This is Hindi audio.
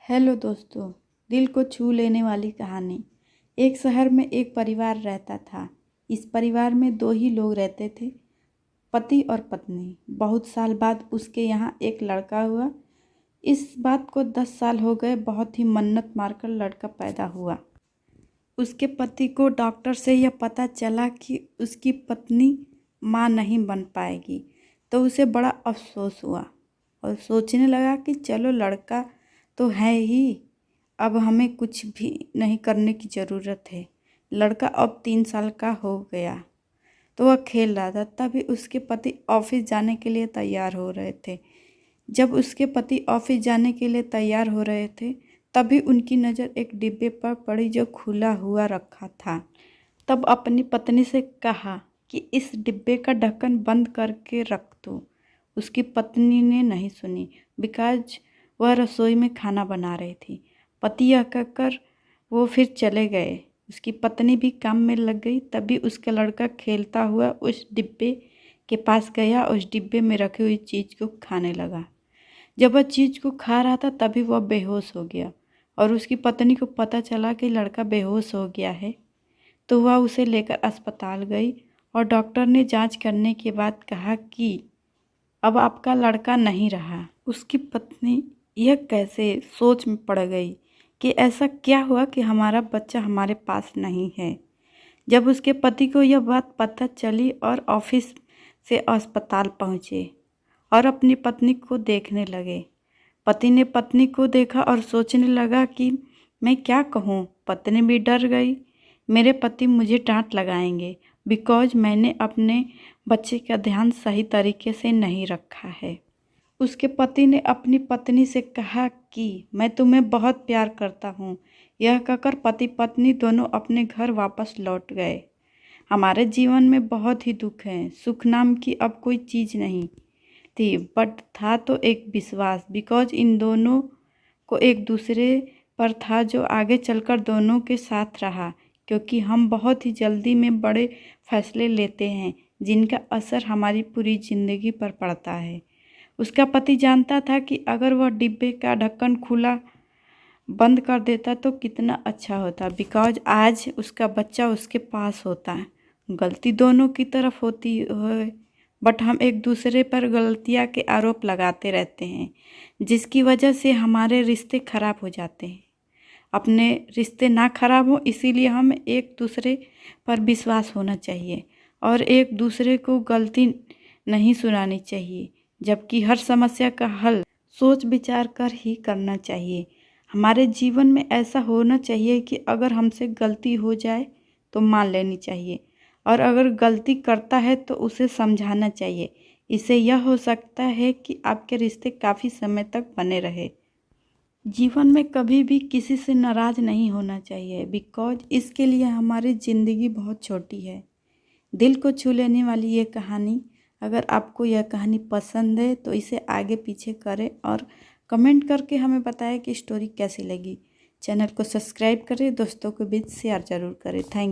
हेलो दोस्तों, दिल को छू लेने वाली कहानी। एक शहर में एक परिवार रहता था। इस परिवार में दो ही लोग रहते थे, पति और पत्नी। बहुत साल बाद उसके यहाँ एक लड़का हुआ। इस बात को 10 साल हो गए। बहुत ही मन्नत मारकर लड़का पैदा हुआ। उसके पति को डॉक्टर से यह पता चला कि उसकी पत्नी माँ नहीं बन पाएगी, तो उसे बड़ा अफसोस हुआ और सोचने लगा कि चलो लड़का तो है ही, अब हमें कुछ भी नहीं करने की ज़रूरत है। लड़का अब 3 साल का हो गया तो वह खेल रहा था। तभी उसके पति ऑफिस जाने के लिए तैयार हो रहे थे। जब उसके पति ऑफिस जाने के लिए तैयार हो रहे थे तभी उनकी नज़र एक डिब्बे पर पड़ी जो खुला हुआ रखा था। तब अपनी पत्नी से कहा कि इस डिब्बे का ढक्कन बंद करके रख दो। उसकी पत्नी ने नहीं सुनी, बिकॉज वह रसोई में खाना बना रही थी। पति यह कहकर वो फिर चले गए। उसकी पत्नी भी काम में लग गई। तभी उसका लड़का खेलता हुआ उस डिब्बे के पास गया, उस डिब्बे में रखी हुई चीज़ को खाने लगा। जब वह चीज़ को खा रहा था तभी वह बेहोश हो गया और उसकी पत्नी को पता चला कि लड़का बेहोश हो गया है, तो वह उसे लेकर अस्पताल गई और डॉक्टर ने जांच करने के बाद कहा कि अब आपका लड़का नहीं रहा। उसकी पत्नी यह कैसे सोच में पड़ गई कि ऐसा क्या हुआ कि हमारा बच्चा हमारे पास नहीं है। जब उसके पति को यह बात पता चली और ऑफिस से अस्पताल पहुँचे और अपनी पत्नी को देखने लगे। पति ने पत्नी को देखा और सोचने लगा कि मैं क्या कहूँ। पत्नी भी डर गई, मेरे पति मुझे डांट लगाएंगे बिकॉज मैंने अपने बच्चे का ध्यान सही तरीके से नहीं रखा है। उसके पति ने अपनी पत्नी से कहा कि मैं तुम्हें बहुत प्यार करता हूँ। यह कहकर पति पत्नी दोनों अपने घर वापस लौट गए। हमारे जीवन में बहुत ही दुख है। सुख नाम की अब कोई चीज़ नहीं थी, बट था तो एक विश्वास, बिकॉज इन दोनों को एक दूसरे पर था जो आगे चलकर दोनों के साथ रहा। क्योंकि हम बहुत ही जल्दी में बड़े फैसले लेते हैं जिनका असर हमारी पूरी ज़िंदगी पर पड़ता है। उसका पति जानता था कि अगर वह डिब्बे का ढक्कन खुला बंद कर देता तो कितना अच्छा होता, बिकॉज आज उसका बच्चा उसके पास होता। गलती दोनों की तरफ होती है, बट हम एक दूसरे पर गलतियां के आरोप लगाते रहते हैं, जिसकी वजह से हमारे रिश्ते खराब हो जाते हैं। अपने रिश्ते ना खराब हो इसीलिए हम एक दूसरे पर विश्वास होना चाहिए और एक दूसरे को गलती नहीं सुनानी चाहिए, जबकि हर समस्या का हल सोच विचार कर ही करना चाहिए। हमारे जीवन में ऐसा होना चाहिए कि अगर हमसे गलती हो जाए तो मान लेनी चाहिए और अगर गलती करता है तो उसे समझाना चाहिए। इससे यह हो सकता है कि आपके रिश्ते काफ़ी समय तक बने रहे। जीवन में कभी भी किसी से नाराज़ नहीं होना चाहिए, बिकॉज इसके लिए हमारी ज़िंदगी बहुत छोटी है। दिल को छू लेने वाली ये कहानी, अगर आपको यह कहानी पसंद है तो इसे आगे पीछे करें और कमेंट करके हमें बताएं कि स्टोरी कैसी लगी। चैनल को सब्सक्राइब करें, दोस्तों के बीच शेयर ज़रूर करें। थैंक